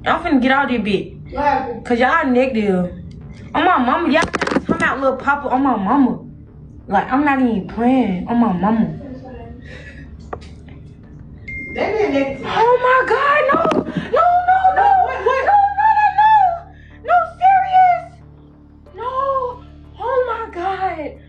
I'm finna get out of this bit. What happened? Cause y'all negative. On my mama, y'all talking about Lil Papa on my mama. Like, I'm not even playing on my mama. They being negative. Oh my God, no. No, serious. No. Oh my God.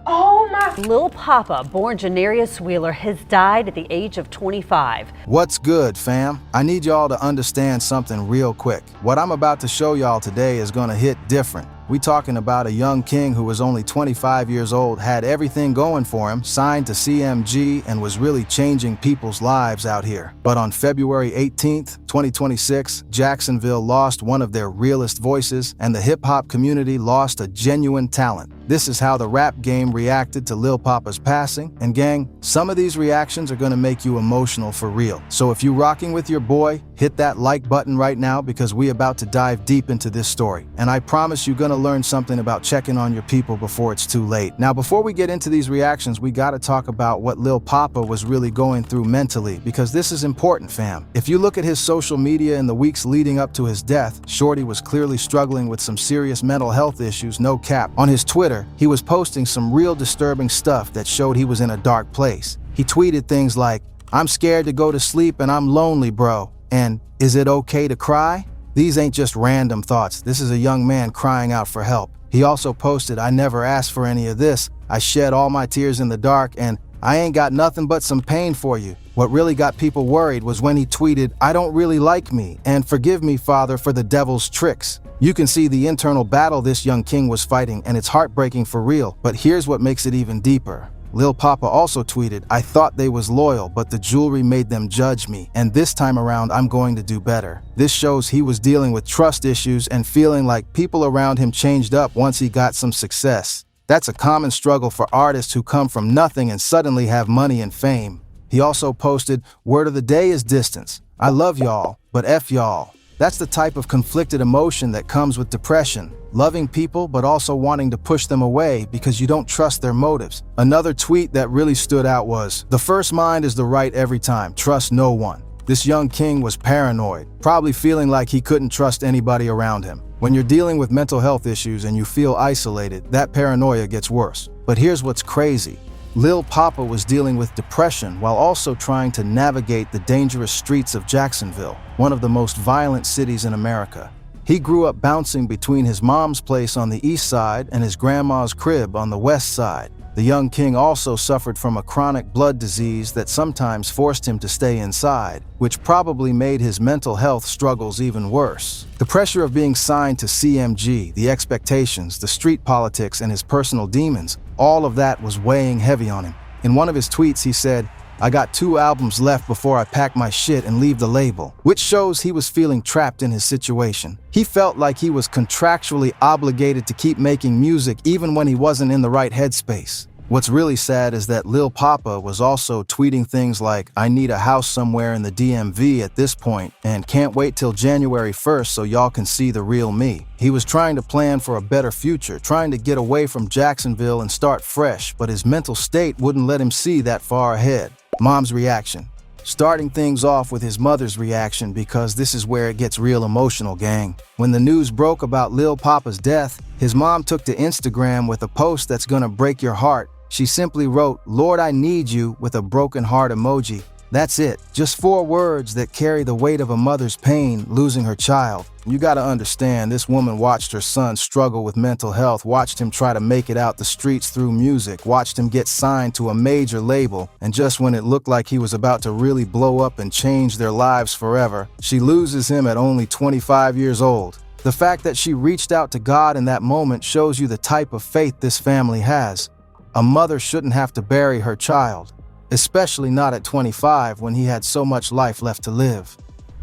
Oh my. Lil Papa, born Janarius Wheeler, has died at the age of 25. What's good, fam? I need y'all to understand something real quick. What I'm about to show y'all today is gonna hit different. We talking about a young king who was only 25 years old, had everything going for him, signed to CMG, and was really changing people's lives out here. But on February 18th, 2026, Jacksonville lost one of their realest voices, and the hip-hop community lost a genuine talent. This is how the rap game reacted to Lil Papa's passing, and gang, some of these reactions are gonna make you emotional for real. So if you rocking with your boy, hit that like button right now because we about to dive deep into this story. And I promise you're gonna learn something about checking on your people before it's too late. Now, before we get into these reactions, we gotta talk about what Lil Papa was really going through mentally, because this is important, fam. If you look at his social media in the weeks leading up to his death, Shorty was clearly struggling with some serious mental health issues, no cap. On his Twitter, he was posting some real disturbing stuff that showed he was in a dark place. He tweeted things like, "I'm scared to go to sleep and I'm lonely, bro," and "Is it okay to cry?" These ain't just random thoughts. This is a young man crying out for help. He also posted, "I never asked for any of this. I shed all my tears in the dark and I ain't got nothing but some pain for you." What really got people worried was when he tweeted, "I don't really like me, and forgive me, Father, for the devil's tricks." You can see the internal battle this young king was fighting, and it's heartbreaking for real. But here's what makes it even deeper. Lil Papa also tweeted, "I thought they was loyal, but the jewelry made them judge me, and this time around I'm going to do better." This shows he was dealing with trust issues and feeling like people around him changed up once he got some success. That's a common struggle for artists who come from nothing and suddenly have money and fame. He also posted, "Word of the day is distance. I love y'all, but F y'all." That's the type of conflicted emotion that comes with depression. Loving people, but also wanting to push them away because you don't trust their motives. Another tweet that really stood out was, "The first mind is the right every time. Trust no one." This young king was paranoid, probably feeling like he couldn't trust anybody around him. When you're dealing with mental health issues and you feel isolated, that paranoia gets worse. But here's what's crazy. Lil Papa was dealing with depression while also trying to navigate the dangerous streets of Jacksonville, one of the most violent cities in America. He grew up bouncing between his mom's place on the east side and his grandma's crib on the west side. The young king also suffered from a chronic blood disease that sometimes forced him to stay inside, which probably made his mental health struggles even worse. The pressure of being signed to CMG, the expectations, the street politics, and his personal demons, all of that was weighing heavy on him. In one of his tweets, he said, "I got 2 albums left before I pack my shit and leave the label," which shows he was feeling trapped in his situation. He felt like he was contractually obligated to keep making music even when he wasn't in the right headspace. What's really sad is that Lil Papa was also tweeting things like, "I need a house somewhere in the DMV at this point, and can't wait till January 1st so y'all can see the real me." He was trying to plan for a better future, trying to get away from Jacksonville and start fresh, but his mental state wouldn't let him see that far ahead. Mom's reaction. Starting things off with his mother's reaction, because this is where it gets real emotional, gang. When the news broke about Lil Papa's death, his mom took to Instagram with a post that's gonna break your heart. She simply wrote, "Lord, I need you," with a broken heart emoji. That's it. Just 4 words that carry the weight of a mother's pain losing her child. You gotta understand, this woman watched her son struggle with mental health, watched him try to make it out the streets through music, watched him get signed to a major label, and just when it looked like he was about to really blow up and change their lives forever, she loses him at only 25 years old. The fact that she reached out to God in that moment shows you the type of faith this family has. A mother shouldn't have to bury her child, especially not at 25 when he had so much life left to live.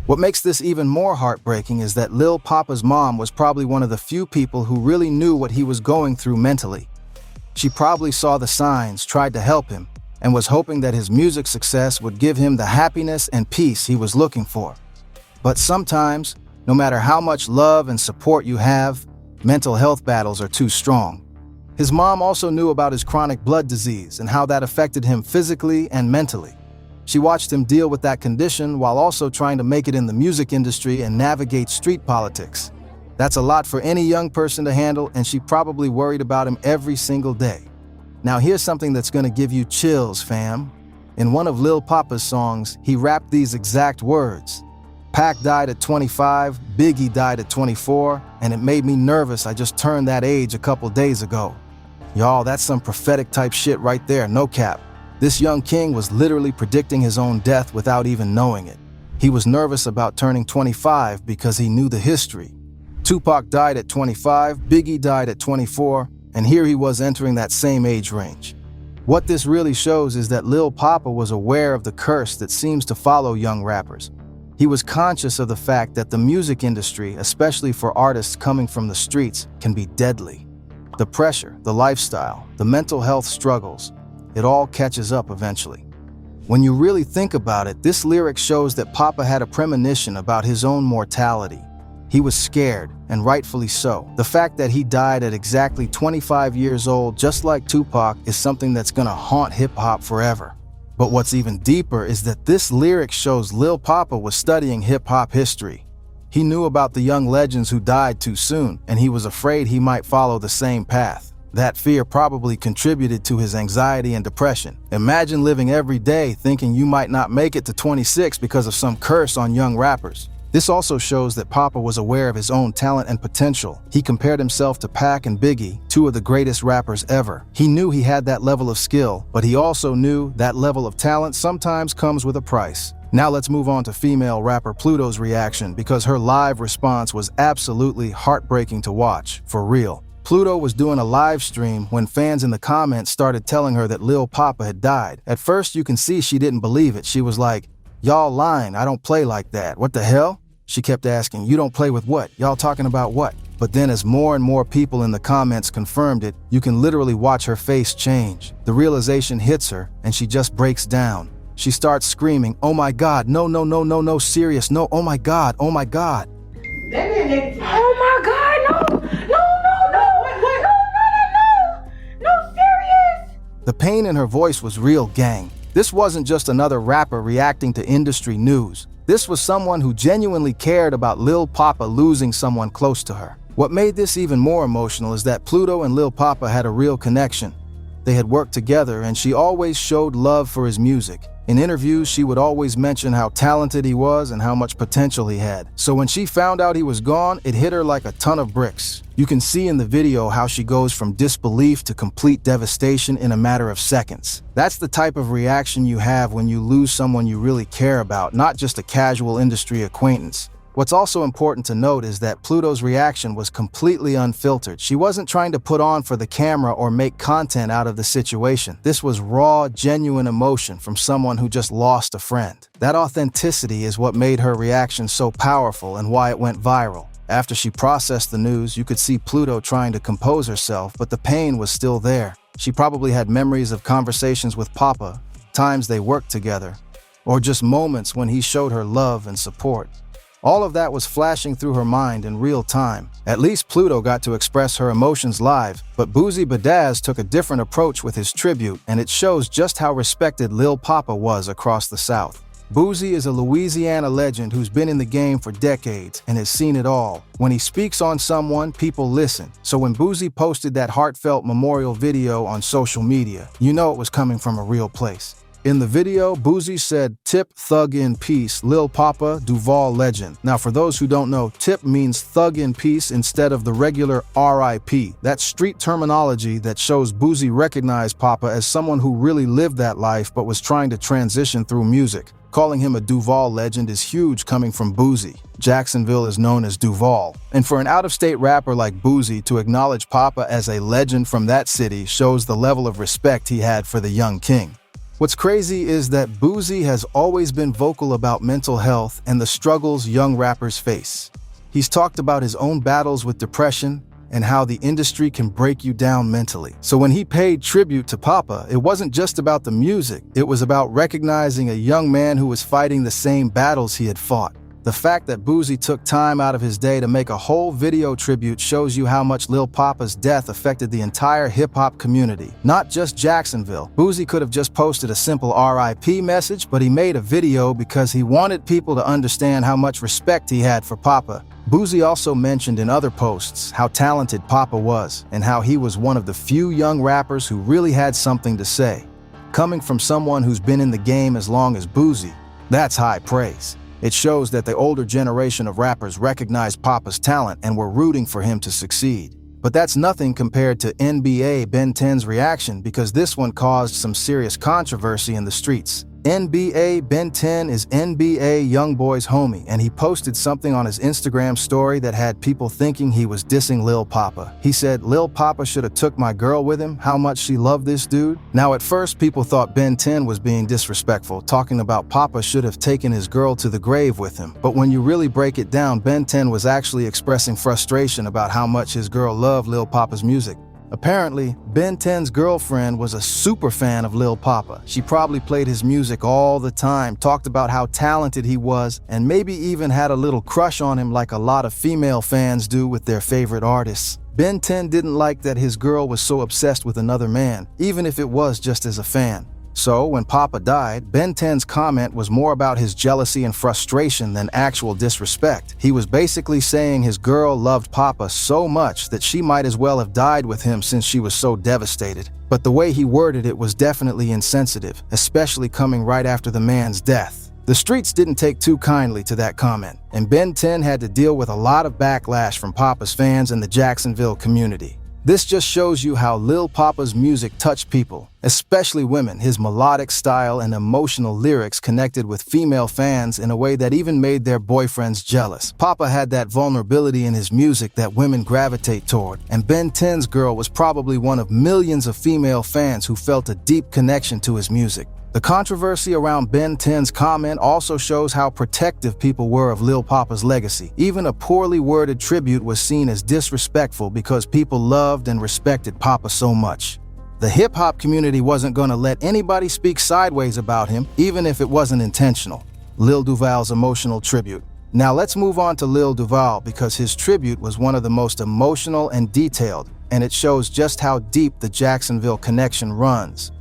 What makes this even more heartbreaking is that Lil Papa's mom was probably one of the few people who really knew what he was going through mentally. She probably saw the signs, tried to help him, and was hoping that his music success would give him the happiness and peace he was looking for. But sometimes, no matter how much love and support you have, mental health battles are too strong. His mom also knew about his chronic blood disease and how that affected him physically and mentally. She watched him deal with that condition while also trying to make it in the music industry and navigate street politics. That's a lot for any young person to handle, and she probably worried about him every single day. Now here's something that's gonna give you chills, fam. In one of Lil Papa's songs, he rapped these exact words. Pac died at 25, Biggie died at 24, and it made me nervous. I just turned that age a couple days ago. Y'all, that's some prophetic type shit right there, no cap. This young king was literally predicting his own death without even knowing it. He was nervous about turning 25 because he knew the history. Tupac died at 25, Biggie died at 24, and here he was entering that same age range. What this really shows is that Lil Papa was aware of the curse that seems to follow young rappers. He was conscious of the fact that the music industry, especially for artists coming from the streets, can be deadly. The pressure, the lifestyle, the mental health struggles, it all catches up eventually. When you really think about it, this lyric shows that Papa had a premonition about his own mortality. He was scared, and rightfully so. The fact that he died at exactly 25 years old, just like Tupac, is something that's gonna haunt hip-hop forever. But what's even deeper is that this lyric shows Lil Papa was studying hip-hop history. He knew about the young legends who died too soon, and he was afraid he might follow the same path. That fear probably contributed to his anxiety and depression. Imagine living every day thinking you might not make it to 26 because of some curse on young rappers. This also shows that Papa was aware of his own talent and potential. He compared himself to Pac and Biggie, two of the greatest rappers ever. He knew he had that level of skill, but he also knew that level of talent sometimes comes with a price. Now let's move on to female rapper Pluto's reaction, because her live response was absolutely heartbreaking to watch, for real. Pluto was doing a live stream when fans in the comments started telling her that Lil Papa had died. At first you can see she didn't believe it. She was like, "Y'all lying, I don't play like that. What the hell?" She kept asking, "You don't play with what? Y'all talking about what?" But then as more and more people in the comments confirmed it, you can literally watch her face change. The realization hits her, and she just breaks down. She starts screaming, "Oh my God, no, no, no, no, no, serious, no, oh my God, oh my God." That man negative. Oh my God, no, no, no, no, What? no, serious. The pain in her voice was real, gang. This wasn't just another rapper reacting to industry news. This was someone who genuinely cared about Lil Papa losing someone close to her. What made this even more emotional is that Pluto and Lil Papa had a real connection. They had worked together, and she always showed love for his music. In interviews, she would always mention how talented he was and how much potential he had. So when she found out he was gone, it hit her like a ton of bricks. You can see in the video how she goes from disbelief to complete devastation in a matter of seconds. That's the type of reaction you have when you lose someone you really care about, not just a casual industry acquaintance. What's also important to note is that Pluto's reaction was completely unfiltered. She wasn't trying to put on for the camera or make content out of the situation. This was raw, genuine emotion from someone who just lost a friend. That authenticity is what made her reaction so powerful and why it went viral. After she processed the news, you could see Pluto trying to compose herself, but the pain was still there. She probably had memories of conversations with Papa, times they worked together, or just moments when he showed her love and support. All of that was flashing through her mind in real time. At least Pluto got to express her emotions live, but Boosie Badazz took a different approach with his tribute, and it shows just how respected Lil Papa was across the South. Boosie is a Louisiana legend who's been in the game for decades and has seen it all. When he speaks on someone, people listen. So when Boosie posted that heartfelt memorial video on social media, you know it was coming from a real place. In the video, Boosie said, "Tip, thug in peace, Lil Papa, Duval legend." Now for those who don't know, tip means thug in peace instead of the regular RIP. That's street terminology that shows Boosie recognized Papa as someone who really lived that life but was trying to transition through music. Calling him a Duval legend is huge coming from Boosie. Jacksonville is known as Duval. And for an out-of-state rapper like Boosie to acknowledge Papa as a legend from that city shows the level of respect he had for the young king. What's crazy is that Boosie has always been vocal about mental health and the struggles young rappers face. He's talked about his own battles with depression and how the industry can break you down mentally. So when he paid tribute to Papa, it wasn't just about the music, it was about recognizing a young man who was fighting the same battles he had fought. The fact that Boosie took time out of his day to make a whole video tribute shows you how much Lil Papa's death affected the entire hip-hop community, not just Jacksonville. Boosie could have just posted a simple RIP message, but he made a video because he wanted people to understand how much respect he had for Papa. Boosie also mentioned in other posts how talented Papa was and how he was one of the few young rappers who really had something to say. Coming from someone who's been in the game as long as Boosie, that's high praise. It shows that the older generation of rappers recognized Papa's talent and were rooting for him to succeed. But that's nothing compared to NBA Ben 10's reaction, because this one caused some serious controversy in the streets. NBA Ben 10 is NBA Youngboy's homie, and he posted something on his Instagram story that had people thinking he was dissing Lil Papa. He said, "Lil Papa should have took my girl with him, how much she loved this dude." Now at first people thought Ben 10 was being disrespectful, talking about Papa should have taken his girl to the grave with him. But when you really break it down, Ben 10 was actually expressing frustration about how much his girl loved Lil Papa's music. Apparently, Ben 10's girlfriend was a super fan of Lil Papa. She probably played his music all the time, talked about how talented he was, and maybe even had a little crush on him like a lot of female fans do with their favorite artists. Ben 10 didn't like that his girl was so obsessed with another man, even if it was just as a fan. So, when Papa died, Ben 10's comment was more about his jealousy and frustration than actual disrespect. He was basically saying his girl loved Papa so much that she might as well have died with him since she was so devastated. But the way he worded it was definitely insensitive, especially coming right after the man's death. The streets didn't take too kindly to that comment, and Ben 10 had to deal with a lot of backlash from Papa's fans and the Jacksonville community. This just shows you how Lil Papa's music touched people, especially women. His melodic style and emotional lyrics connected with female fans in a way that even made their boyfriends jealous. Papa had that vulnerability in his music that women gravitate toward, and Ben 10's girl was probably one of millions of female fans who felt a deep connection to his music. The controversy around Ben 10's comment also shows how protective people were of Lil Papa's legacy. Even a poorly worded tribute was seen as disrespectful because people loved and respected Papa so much. The hip-hop community wasn't going to let anybody speak sideways about him, even if it wasn't intentional. Lil Duval's emotional tribute. Now let's move on to Lil Duval, because his tribute was one of the most emotional and detailed, and it shows just how deep the Jacksonville connection runs.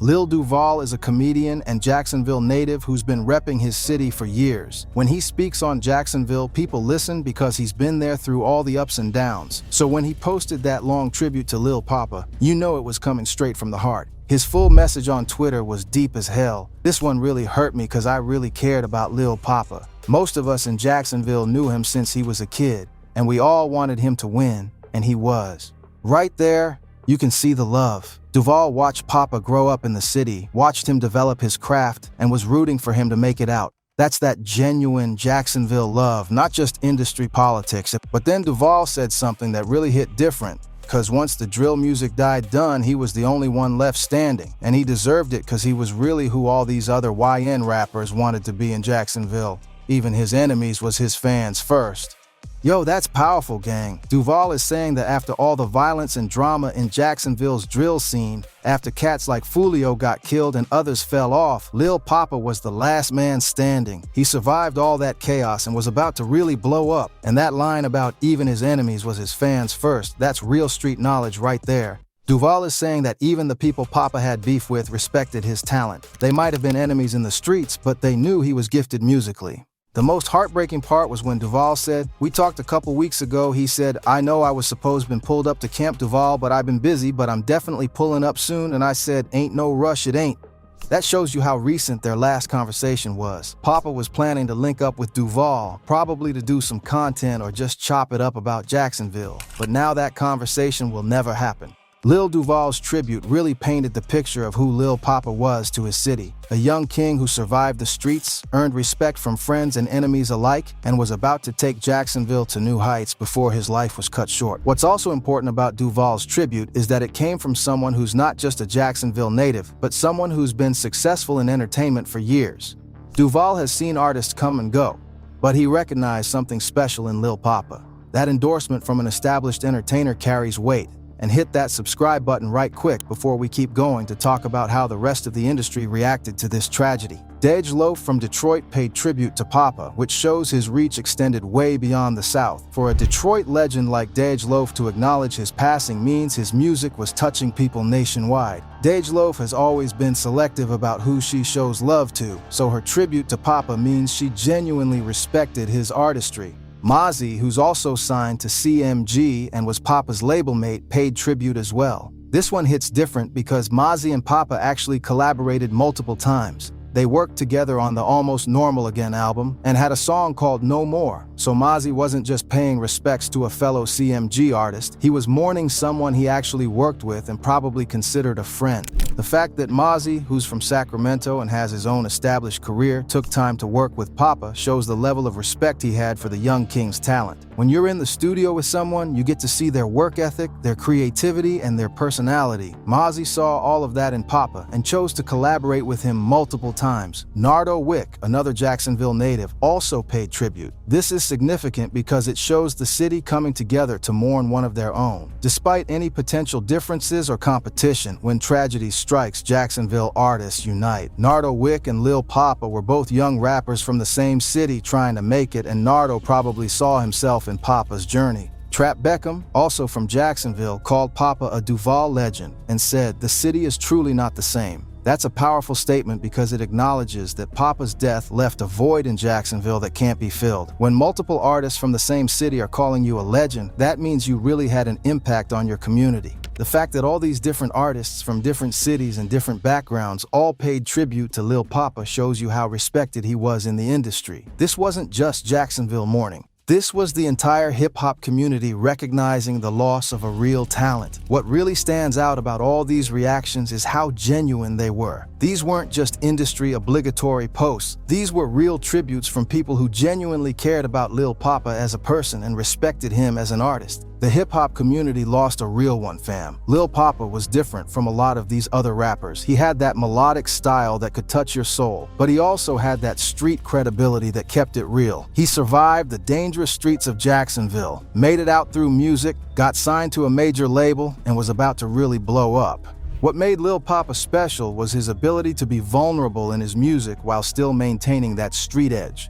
Lil Duval is a comedian and Jacksonville native who's been repping his city for years. When he speaks on Jacksonville, people listen because he's been there through all the ups and downs. So when he posted that long tribute to Lil Papa, you know it was coming straight from the heart. His full message on Twitter was deep as hell. This one really hurt me because I really cared about Lil Papa. Most of us in Jacksonville knew him since he was a kid, and we all wanted him to win, and he was. Right there, you can see the love. Duval watched Papa grow up in the city, watched him develop his craft, and was rooting for him to make it out. That's that genuine Jacksonville love, not just industry politics. But then Duval said something that really hit different, because once the drill music died done, he was the only one left standing, and he deserved it because he was really who all these other YN rappers wanted to be in Jacksonville. Even his enemies was his fans first. Yo, that's powerful, gang. Duval is saying that after all the violence and drama in Jacksonville's drill scene, after cats like Fulio got killed and others fell off, Lil Papa was the last man standing. He survived all that chaos and was about to really blow up. And that line about even his enemies was his fans first, that's real street knowledge right there. Duval is saying that even the people Papa had beef with respected his talent. They might have been enemies in the streets, but they knew he was gifted musically. The most heartbreaking part was when Duval said, "We talked a couple weeks ago, he said, I know I was supposed to been pulled up to Camp Duval, but I've been busy, but I'm definitely pulling up soon," and I said, "Ain't no rush, it ain't." That shows you how recent their last conversation was. Papa was planning to link up with Duval, probably to do some content or just chop it up about Jacksonville. But now that conversation will never happen. Lil Duval's tribute really painted the picture of who Lil Papa was to his city. A young king who survived the streets, earned respect from friends and enemies alike, and was about to take Jacksonville to new heights before his life was cut short. What's also important about Duval's tribute is that it came from someone who's not just a Jacksonville native, but someone who's been successful in entertainment for years. Duval has seen artists come and go, but he recognized something special in Lil Papa. That endorsement from an established entertainer carries weight. and hit that subscribe button right quick before we keep going to talk about how the rest of the industry reacted to this tragedy. Dej Loaf from Detroit paid tribute to Papa, which shows his reach extended way beyond the South. For a Detroit legend like Dej Loaf to acknowledge his passing means his music was touching people nationwide. Dej Loaf has always been selective about who she shows love to, so her tribute to Papa means she genuinely respected his artistry. Mozzie, who's also signed to CMG and was Papa's label mate, paid tribute as well. This one hits different because Mozzie and Papa actually collaborated multiple times. They worked together on the Almost Normal Again album and had a song called No More, so Mozzie wasn't just paying respects to a fellow CMG artist, he was mourning someone he actually worked with and probably considered a friend. The fact that Mozzie, who's from Sacramento and has his own established career, took time to work with Papa shows the level of respect he had for the young king's talent. When you're in the studio with someone, you get to see their work ethic, their creativity, and their personality. Mozzie saw all of that in Papa and chose to collaborate with him multiple times. Nardo Wick, another Jacksonville native, also paid tribute. This is significant because it shows the city coming together to mourn one of their own. Despite any potential differences or competition, when tragedy strikes, Jacksonville artists unite. Nardo Wick and Lil Papa were both young rappers from the same city trying to make it, and Nardo probably saw himself in Papa's journey. Trap Beckham, also from Jacksonville, called Papa a Duval legend and said, "The city is truly not the same." That's a powerful statement because it acknowledges that Papa's death left a void in Jacksonville that can't be filled. When multiple artists from the same city are calling you a legend, that means you really had an impact on your community. The fact that all these different artists from different cities and different backgrounds all paid tribute to Lil Papa shows you how respected he was in the industry. This wasn't just Jacksonville mourning. This was the entire hip-hop community recognizing the loss of a real talent. What really stands out about all these reactions is how genuine they were. These weren't just industry obligatory posts. These were real tributes from people who genuinely cared about Lil Papa as a person and respected him as an artist. The hip-hop community lost a real one, fam. Lil Papa was different from a lot of these other rappers. He had that melodic style that could touch your soul, but he also had that street credibility that kept it real. He survived the dangerous streets of Jacksonville, made it out through music, got signed to a major label, and was about to really blow up. What made Lil Papa special was his ability to be vulnerable in his music while still maintaining that street edge.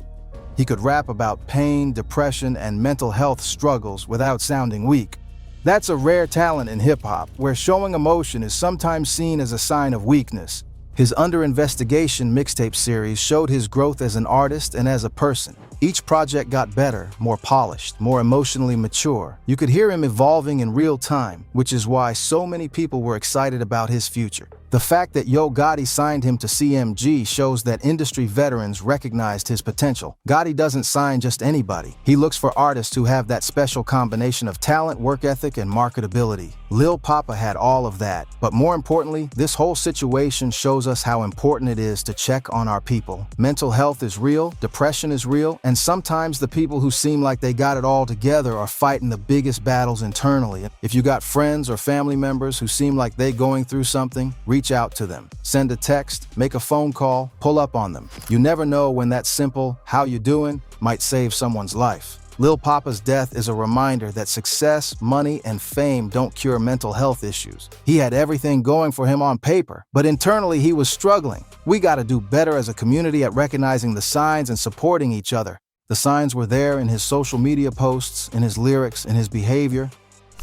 He could rap about pain, depression, and mental health struggles without sounding weak. That's a rare talent in hip-hop, where showing emotion is sometimes seen as a sign of weakness. His Under Investigation mixtape series showed his growth as an artist and as a person. Each project got better, more polished, more emotionally mature. You could hear him evolving in real time, which is why so many people were excited about his future. The fact that Yo Gotti signed him to CMG shows that industry veterans recognized his potential. Gotti doesn't sign just anybody. He looks for artists who have that special combination of talent, work ethic, and marketability. Lil Papa had all of that. But more importantly, this whole situation shows us how important it is to check on our people. Mental health is real, depression is real, and sometimes the people who seem like they got it all together are fighting the biggest battles internally. If you got friends or family members who seem like they're going through something, reach out to them. Send a text, make a phone call, pull up on them. You never know when that simple, "How you doing?" might save someone's life. Lil Papa's death is a reminder that success, money, and fame don't cure mental health issues. He had everything going for him on paper, but internally he was struggling. We gotta do better as a community at recognizing the signs and supporting each other. The signs were there in his social media posts, in his lyrics, in his behavior.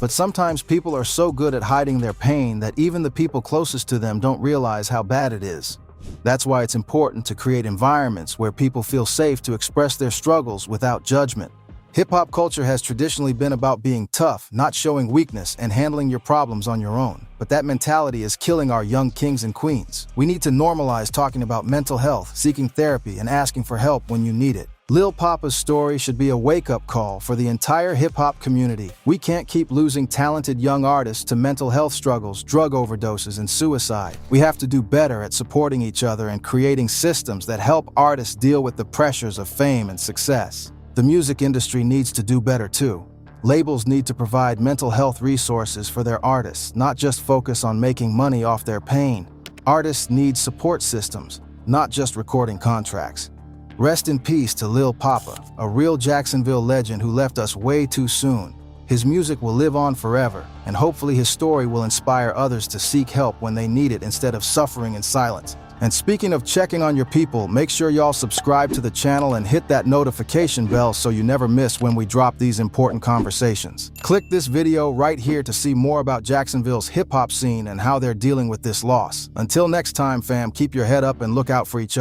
But sometimes people are so good at hiding their pain that even the people closest to them don't realize how bad it is. That's why it's important to create environments where people feel safe to express their struggles without judgment. Hip-hop culture has traditionally been about being tough, not showing weakness, and handling your problems on your own. But that mentality is killing our young kings and queens. We need to normalize talking about mental health, seeking therapy, and asking for help when you need it. Lil Papa's story should be a wake-up call for the entire hip-hop community. We can't keep losing talented young artists to mental health struggles, drug overdoses, and suicide. We have to do better at supporting each other and creating systems that help artists deal with the pressures of fame and success. The music industry needs to do better too. Labels need to provide mental health resources for their artists, not just focus on making money off their pain. Artists need support systems, not just recording contracts. Rest in peace to Lil Papa, a real Jacksonville legend who left us way too soon. His music will live on forever, and hopefully his story will inspire others to seek help when they need it instead of suffering in silence. And speaking of checking on your people, make sure y'all subscribe to the channel and hit that notification bell so you never miss when we drop these important conversations. Click this video right here to see more about Jacksonville's hip-hop scene and how they're dealing with this loss. Until next time, fam, keep your head up and look out for each other.